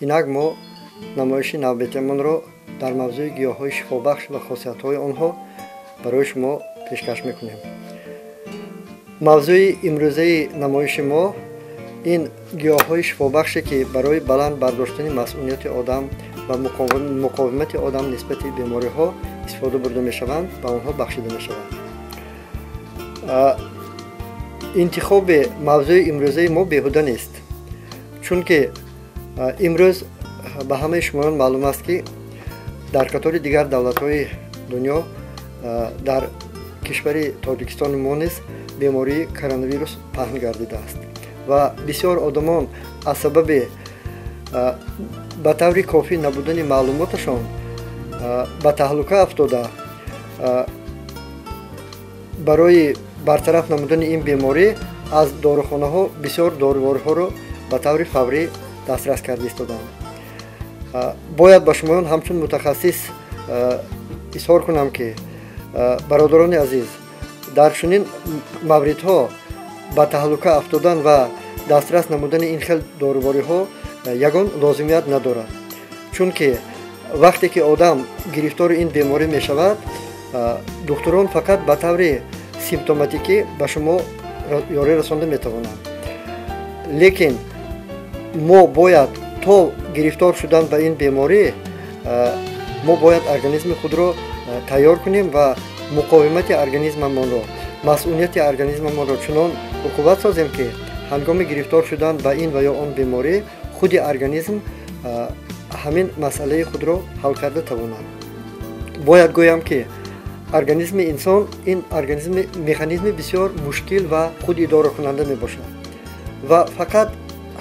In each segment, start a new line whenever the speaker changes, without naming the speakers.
инак мо намоиши навбетиамонро дар мавзӯи гиёҳҳои шифобахш ва хосиятҳои онҳо барои шумо пешкаш мекунем. мавзӯи имрӯзаи намоиши мо ин гиёҳҳои шифобахше ки барои баланд бардоштани масъулияти одам ва муқовимати одам нисбати бемориҳо истифода бурда мешаванд ва онҳо бахшида мешаванд. интихоби мавзӯи имрӯзаи мо беҳуда нест, чунки имрӯз ба ҳамаи шумоён маълум аст ки дар қатори дигар давлатҳои дунё дар кишвари Тоҷикистони мо низ бемории коронавирус паҳн гардидааст ва бисёр одамон аз сабаби ба таври кофӣ набудани маълумоташон ба таҳлука афтода барои бартараф намудани ин беморӣ аз дорухонаҳо бисёр дорувориҳоро ба таври фаврӣ дастрас карда истоданд. бояд ба шумоён ҳамчун мутахассис изҳор кунам ки бародарони азиз, дар чунин мавридҳо ба таҳлука афтодан ва дастрас намудани ин хел дорувориҳо ягон лозимият надорад, чунки вақте ки одам гирифтори ин беморӣ мешавад, духтурон фақат ба таври симптоматикӣ ба шумо ёрӣ расонда метавонанд. лекин мо бояд то гирифтор шудан ба ин беморӣ мо бояд организми худро тайёр кунем ва муқовимати организмамонро, масъулияти организмамонро чунон уқувват созем ки ҳангоми гирифтор шудан ба ин ва ё он беморӣ худи организм ҳамин масъалаи худро ҳал карда тавонад. бояд гӯям ки организми инсон ин организми механизми бисёр мушкил ва худидоракунанда мебошад ва фақат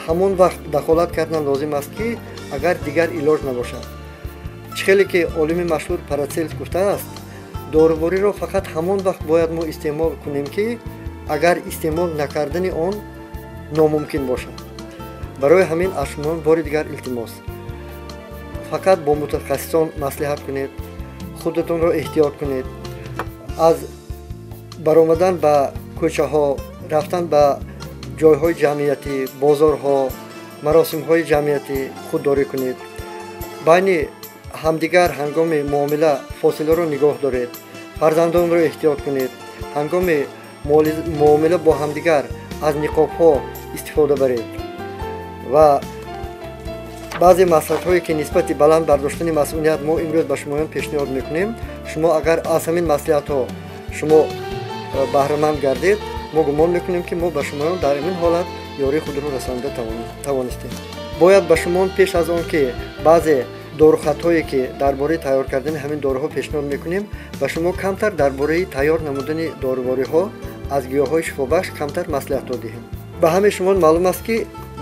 ҳамон вақт дахолат кардан лозим аст ки агар дигар илоҷ набошад. чӣ хеле ки олими машҳур Парацельс гуфтааст, дорувориро фақат ҳамон вақт бояд мо истеъмол кунем ки агар истеъмол накардани он номумкин бошад. барои ҳамин аз шумоён бори дигар илтимос, фақат бо мутахассисон маслиҳат кунед, худатонро эҳтиёт кунед, аз баромадан ба кӯчаҳо, рафтан ба ҷойҳои ҷамъиятӣ, бозорҳо, маросимҳои ҷамъиятӣ худдорӣ кунед. байни ҳамдигар ҳангоми муомила фосиларо нигоҳ доред, фарзандонро эҳтиёт кунед, ҳангоми муомила бо ҳамдигар аз ниқобҳо истифода баред ва баъзе маслиҳатҳое ки нисбати баланд бардоштани масъулият мо имрӯз ба шумоён пешниҳод мекунем, шумо агар аз ҳамин маслиҳатҳо шумо баҳраманд гардед, мо гумон мекунем ки мо ба шумоён дар ин ҳолат ёрии худро расонида тавонистем. бояд ба шумоён пеш аз он ки баъзе дорухатҳое ки дар бораи тайёр кардани ҳамин доруҳо пешниҳод мекунем, ба шумо камтар дар бораи тайёр намудани дорувориҳо аз гиёҳҳои шифобахш камтар маслиҳатҳо диҳем. ба ҳамаи шумо маълум аст ки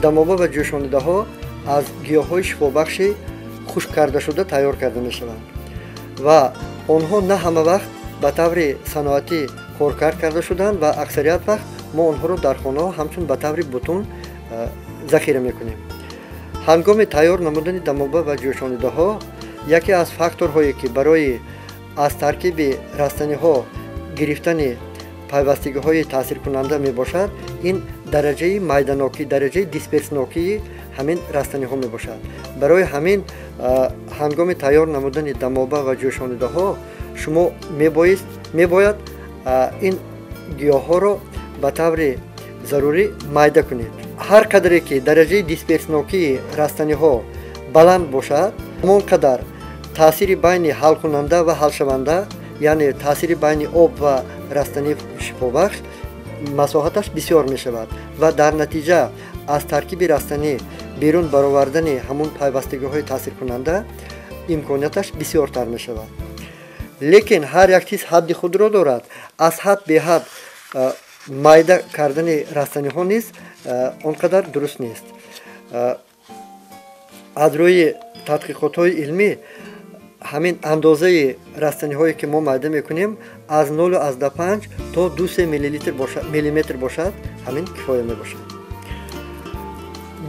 дамоба ва ҷӯшонидаҳо аз гиёҳҳои шифобахши хушккардашуда тайёр карда мешаванд ва онҳо на ҳама вақт ба таври саноатӣ коркард карда шуданд ва аксарият вақт мо онҳоро дар хонаҳо ҳамчун ба таври бутун захира мекунем. ҳангоми тайёр намудани дамоба ва ҷӯшонидаҳо яке аз факторҳое ки барои аз таркиби растаниҳо гирифтани пайвастагиҳои таъсиркунанда мебошад, ин дараҷаи майданокӣ, дараҷаи дисперснокии ҳамин растаниҳо мебошад. барои ҳамин ҳангоми тайёр намудани дамоба ва ҷӯшонидаҳо шумо мебояд ин гиёҳҳоро ба таври зарурӣ майда кунед. ҳар қадре ки дараҷаи дисперснокии растаниҳо баланд бошад, ҳамон қадар таъсири байни ҳалкунанда ва ҳалшаванда, яъне таъсири байни об ва растании шифобахш масоҳаташ бисёр мешавад ва дар натиҷа аз таркиби растанӣ берун баровардани ҳамон пайвастагиҳои таъсиркунанда имконияташ бисёртар мешавад. лекин ҳар як чиз ҳадди худро дорад. аз ҳад беҳад майда кардани растаниҳо низ он қадар дуруст нест. аз рӯи тадқиқотҳои илмӣ ҳамин андозаи растаниҳое ки мо майда мекунем аз 0.5 то 2 миллиметр бошад, ҳамин кифоя мебошад.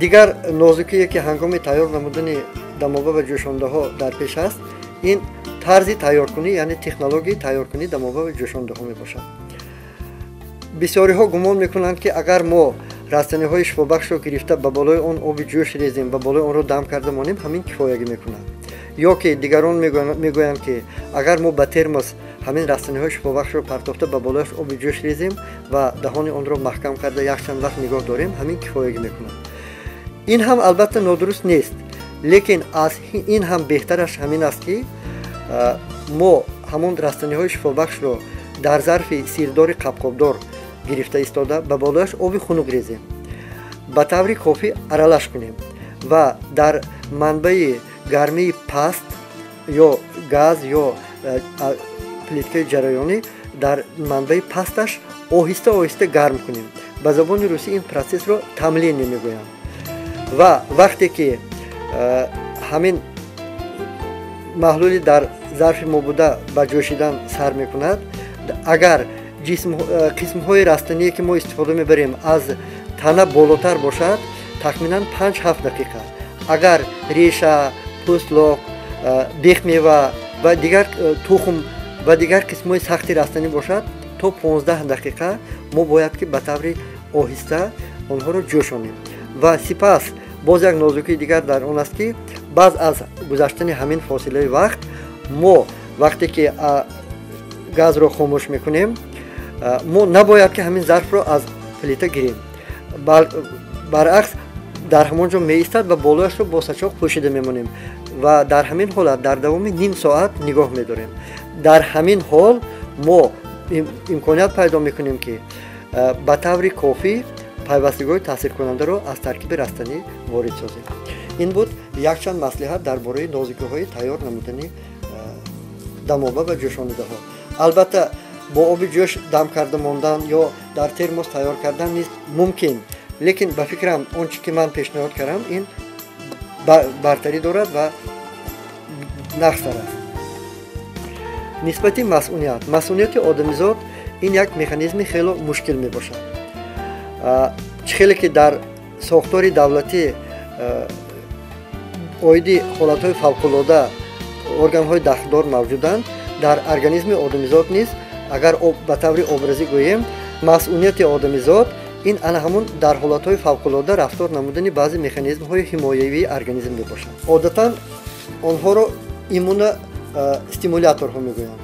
дигар нозукие ки ҳангоми тайёр намудани дамоба ва ҷӯшонидаҳо дар пеш аст, ин тарзи тайёркунӣ, яъне технологияи тайёркунии дамоба ва ҷӯшонидаҳо мебошад. бисёриҳо гумон мекунанд ки агар мо растаниҳои шифобахшро гирифта ба болои он оби ҷӯш резем, ба болои онро дам карда монем, ҳамин кифоягӣ мекунад. ё ки дигарон мегӯянд ки агар мо ба термос ҳамин растаниҳои шифобахшро партофта ба болояш оби ҷӯш резем ва даҳони онро маҳкам карда якчанд вақт нигоҳ дорем, ҳамин кифоягӣ мекунад. ин ҳам албатта нодуруст нест, лекин аз ин ҳам беҳтараш ҳамин аст ки мо ҳамон растаниҳои шифобахшро дар зарфи сирдори қабқобдор гирифта истода ба болояш оби хунук резем, ба таври кофӣ аралаш кунем ва дар манбаи гармии паст ё газ ё плиткаи ҷараёнӣ дар манбаи пасташ оҳиста оҳиста гарм кунем. ба забони русӣ ин протсессро тамлини мегӯянд. ва вақте ки ҳамин маҳлули дар зарфи мо буда ба ҷӯшидан сар мекунад, агар қисмҳои растание ки мо истифода мебарем аз тана болотар бошад, тахминан 5-7 дақиқа. агар реша, пӯстлоқ, бехмева ва дигар тухм ва дигар қисмҳои сахти растанӣ бошад, то 15 дақиқа мо бояд ки ба таври оҳиста онҳоро ҷӯшонем. ва сипас боз як нозукии дигар дар он аст ки баъд аз гузаштани ҳамин фосилаи вақт, мо вақте ки газро хомӯш мекунем, мо набояд ки ҳамин зарфро аз плита гирем. баръакс дар ҳамон ҷо меистад ва болояшро бо сачоқ пӯшида мемонем ва дар ҳамин ҳолат дар давоми ним соат нигоҳ медорем. дар ҳамин ҳол мо имконият пайдо мекунем ки ба таври кофӣ пайвастагиҳои таъсиркунандаро аз таркиби растанӣ ворид созем. ин буд якчанд маслиҳат дар бораи нозукиҳои тайёр намудани дамоба ва ҷӯшонидаҳо. албатта бо оби ҷӯш дам карда мондан ё дар термос тайёр кардан низ мумкин, лекин ба фикрам он чӣ ки ман пешниҳод кардам, ин бартарӣ дорад ва нахстар аст. нисбати масъунияти одамизод ин як механизми хело мушкил мебошад. чӣ хеле ки дар сохтори давлатӣ оиди ҳолатҳои фавқулода органҳои дахлдор мавҷуданд, дар организми одамизод низ агар ба таври образӣ гӯем, масъунияти одамизод ин ана ҳамон дар ҳолатҳои фавқулода рафтор намудани баъзе механизмҳои ҳимоявии организм мебошад. одатан онҳоро иммуностимуляторҳо мегӯянд.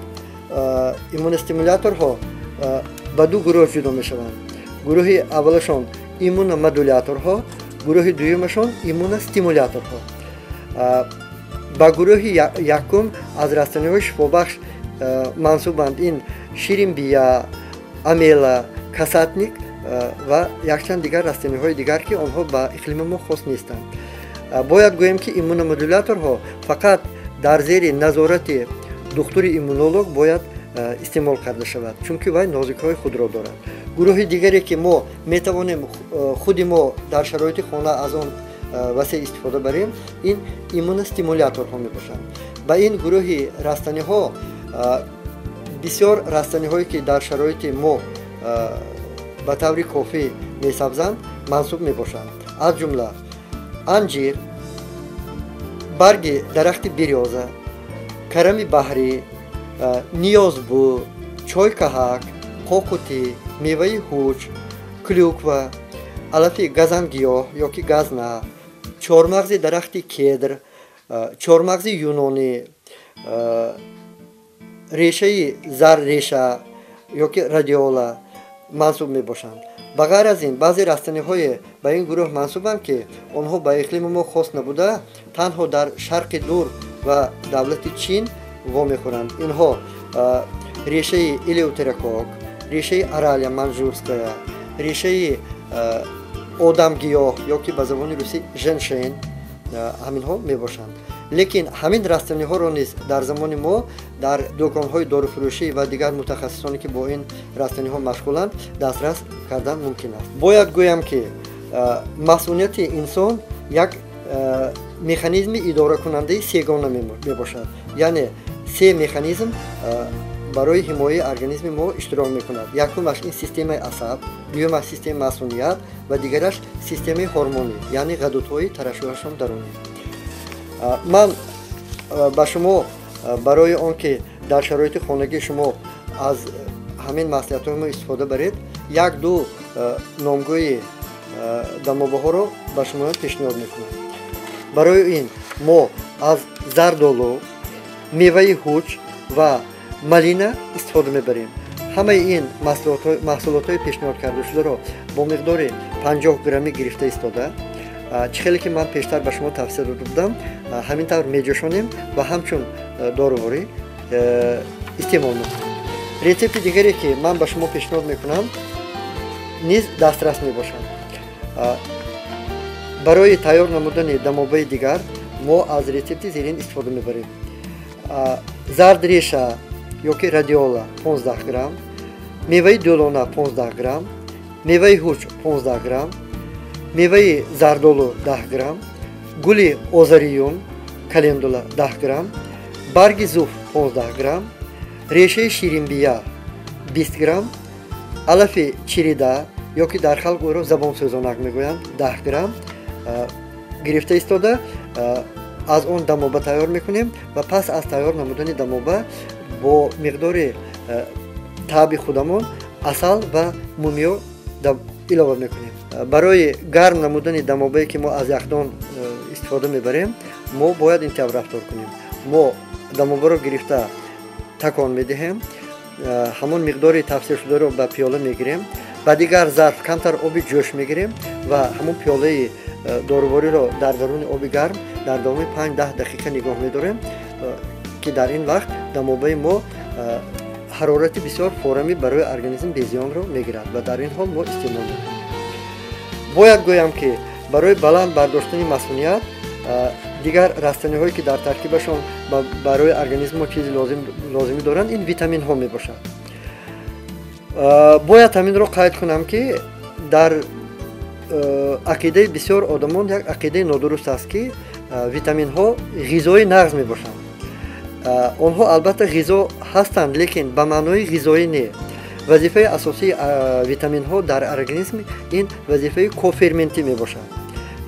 иммуностимуляторҳо ба ду гурӯҳ ҷудо мешаванд. гурӯҳи аввалашон иммуномодуляторҳо, гурӯҳи дуюмашон иммуностимуляторҳо. ба гурӯҳи якум аз растаниҳои шифобахш мансубанд ин ширинбия, амела, касатник ва якчанд дигар растаниҳои дигар ки онҳо ба иқлими мо хос нестанд. бояд гӯем ки иммуномодуляторҳо фақат дар зери назорати духтури иммунолог бояд истеъмол карда шавад, чунки вай нозукиҳои худро дорад. гурӯҳи дигаре ки мо метавонем худи мо дар шароити хона аз он васеъ истифода барем, ин иммуностимуляторҳо мебошанд. ба ин гурӯҳи растаниҳо бисёр растаниҳое ки дар шароити мо ба таври кофӣ месабзанд мансуб мебошанд. аз ҷумла анҷир, барги дарахти бирёза, карами баҳрӣ, ниёзбӯ, чойкаҳак, қоқутӣ, меваи ҳуҷ, клюква, алафи газангиёҳ ё ки газна, чормағзи дарахти кедр, чормағзи юнонӣ, решаи зарреша ё ки радиола мансуб мебошанд. ба ғайр аз ин баъзе растаниҳое ба ин гурӯҳ мансубанд ки онҳо ба иқлими мо хос набуда, танҳо дар шарқи дур ва давлати чин вомехӯранд. инҳо решаи элеутерокок, решаи аралия манжурская, решаи одамгиёҳ ё ки ба забони русӣ женшен, ҳаминҳо мебошанд. лекин ҳамин растаниҳоро низ дар замони мо дар дӯконҳои дорufурӯшӣ ва дигар мутахассисоне ки бо ин растаниҳо машғуланд дастрас кардан мумкин аст. бояд гӯям ки масъунияти инсон як механизми идоракунандаи сегона мебошад, яъне се механизм барои ҳимояи организми мо иштирок мекунад. якумаш ин системаи асаб, дуюмаш системаи масъуният ва дигараш системаи ҳормонӣ, яъне ғадудҳои тарашҳояшон дарунӣ. ман ба шумо барои он ки дар шароити хонагии шумо аз ҳамин маслиҳатҳои мо истифода баред, як ду номгӯи дамобаҳоро ба шумоён пешниҳод мекунам. барои ин мо аз зардолу, меваи ҳуч ва малина истифода мебарем. ҳамаи ин маҳсулотҳои пешниҳод кардашударо бо миқдори 50 граммӣ гирифта истода, чӣ хеле ки ман пештар ба шумо тавсия дода будам, ҳамин тавр меҷӯшонем ва ҳамчун доруворӣ истеъмол мекунем. рецепти дигаре ки ман ба шумо пешниҳод мекунам низ дастрас мебошад. барои тайёр намудани дамобаи дигар мо аз рецепти зерин истифода мебарем. зардреша ёки радиола 15 грамм, меваи дӯлона 15 грамм, меваи ҳуч 15 грамм, меваи зардолу 10 грамм, гули озариюн календула 10 грамм, барги зуф 15 грамм, решаи ширинбия 20 грамм, алафи чирида ёки дар халқ ӯро забонсӯзонак мегӯянд 10 грамм гирифта истода, аз он дамоба тайёр мекунем ва пас аз тайёр намудани дамоба бо миқдори таъби худамон асал ва мумиё илова мекунем. барои гарм намудани дамобае ки мо аз яхдон истифода мебарем, мо бояд интиҳоб рафтор кунем. мо дамобаро гирифта такон медиҳем, ҳамон миқдори тавсияшударо ба пиёла мегирем, ба дигар зарф камтар оби ҷӯш мегирем ва ҳамон пиёлаи дорувориро дар даруни оби гарм дар давоми 5-10 дақиқа нигоҳ медорем ки дар ин вақт дамобаи мо ҳарорати бисёр форамӣ барои организм безиёнро мегирад ва дар ин ҳол мо истеъмол мекунем. бояд гӯям ки барои баланд бардоштани масъулият дигар растаниҳое ки дар таркибашон барои организм мо чизи лозимӣ доранд, ин витаминҳо мебошад. бояд ҳаминро қайд кунам ки дар ақидаи бисёр одамон як ақидаи нодуруст аст ки витаминҳо ғизои нағз мебошанд. онҳо албатта ғизо ҳастанд, лекин ба маънои ғизоӣ не. вазифаи асосии витаминҳо дар организм ин вазифаи коферментӣ мебошад.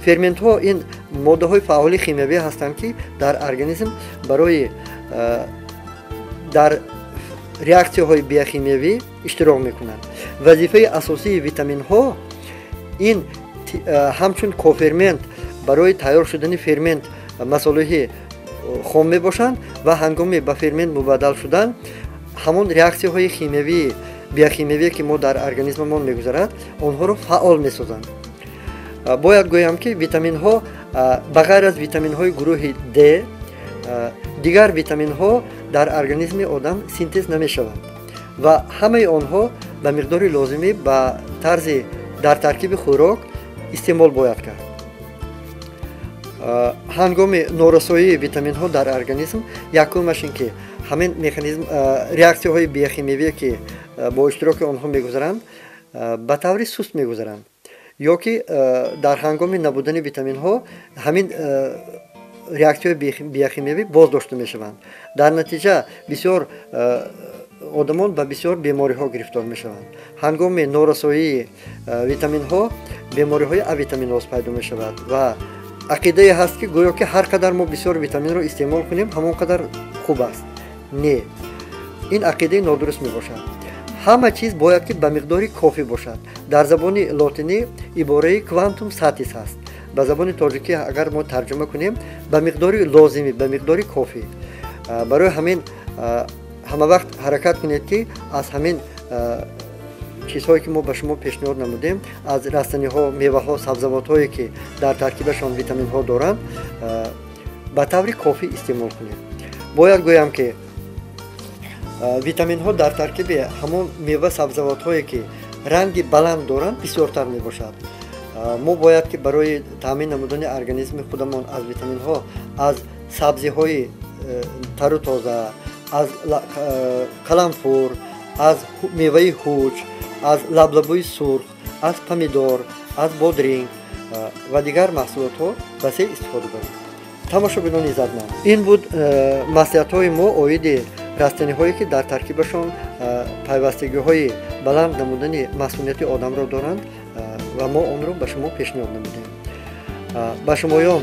ферментҳо ин моддаҳои фаъоли химиявӣ ҳастанд ки дар организм барои дар реаксияҳои биохимиявӣ иштирок мекунанд. вазифаи асосии витаминҳо ин ҳамчун кофермент барои тайёр шудани фермент масолиҳи хом мебошанд ва ҳангоми ба фермент мубаддал шудан ҳамон реаксияҳои химиявӣ биохимиявие ки мо дар организмамон мегузарад, онҳоро фаъол месозанд. бояд гӯям ки витаминҳо ба ғайр аз витаминҳои гурӯҳи D, дигар витаминҳо дар организми одам синтез намешаванд ва ҳамаи онҳо ба миқдори лозимӣ ба тарзи дар таркиби хӯрок истеъмол бояд кард. ҳангоми норасоии витаминҳо дар организм якумаш ин ки ҳамин механизм реаксияҳои биохимиявие ки бо иштироки онҳо мегузаранд ба таври суст мегузаранд, ё ки дар ҳангоми набудани витаминҳо ҳамин реаксияҳои биохимиявӣ боздошта мешаванд. дар натиҷа бисёр одамон ба бисёр бемориҳо гирифтор мешаванд. ҳангоми норасоии витаминҳо бемориҳои авитаминоз пайдо мешавад ва ақидае ҳаст ки гӯё ки ҳар қадар мо бисёр витаминро истеъмол кунем ҳамон қадар хуб аст. Не, ин ақидаи нодуруст мебошад. ҳама чиз бояд ки ба миқдори кофӣ бошад. дар забони лотинӣ ибораи квантум сатис ҳаст. ба забони тоҷикӣ агар мо тарҷума кунем, ба миқдори лозимӣ, ба миқдори кофӣ. барои ҳамин ҳама вақт ҳаракат кунед ки аз ҳамин чизҳое ки мо ба шумо пешниҳод намудем, аз растаниҳо, меваҳо, сабзавотҳое ки дар таркибашон витаминҳо доранд, ба таври кофӣ истеъмол кунед. бояд гӯям ки витаминҳо дар таркиби ҳамон мева сабзавотҳое ки ранги баланд доранд бисёртар мебошад. мо бояд ки барои таъмин намудани организми худамон аз витаминҳо аз сабзиҳои тару тоза, аз каланфур, аз меваи ҳуч, аз лаблабӯи сурх, аз помидор, аз бодринг ва дигар маҳсулотҳо ба се истифода барем. тамошобинони иzzатманд, ин буд маслиҳатҳои мо оиди растаниҳое ки дар таркибашон пайвастагиҳои баланд намудани масъулияти одамро доранд ва мо онро ба шумо пешниҳод намудем. ба шумоён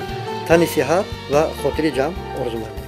тани сиҳат ва хотири ҷамъ орзу мекунам.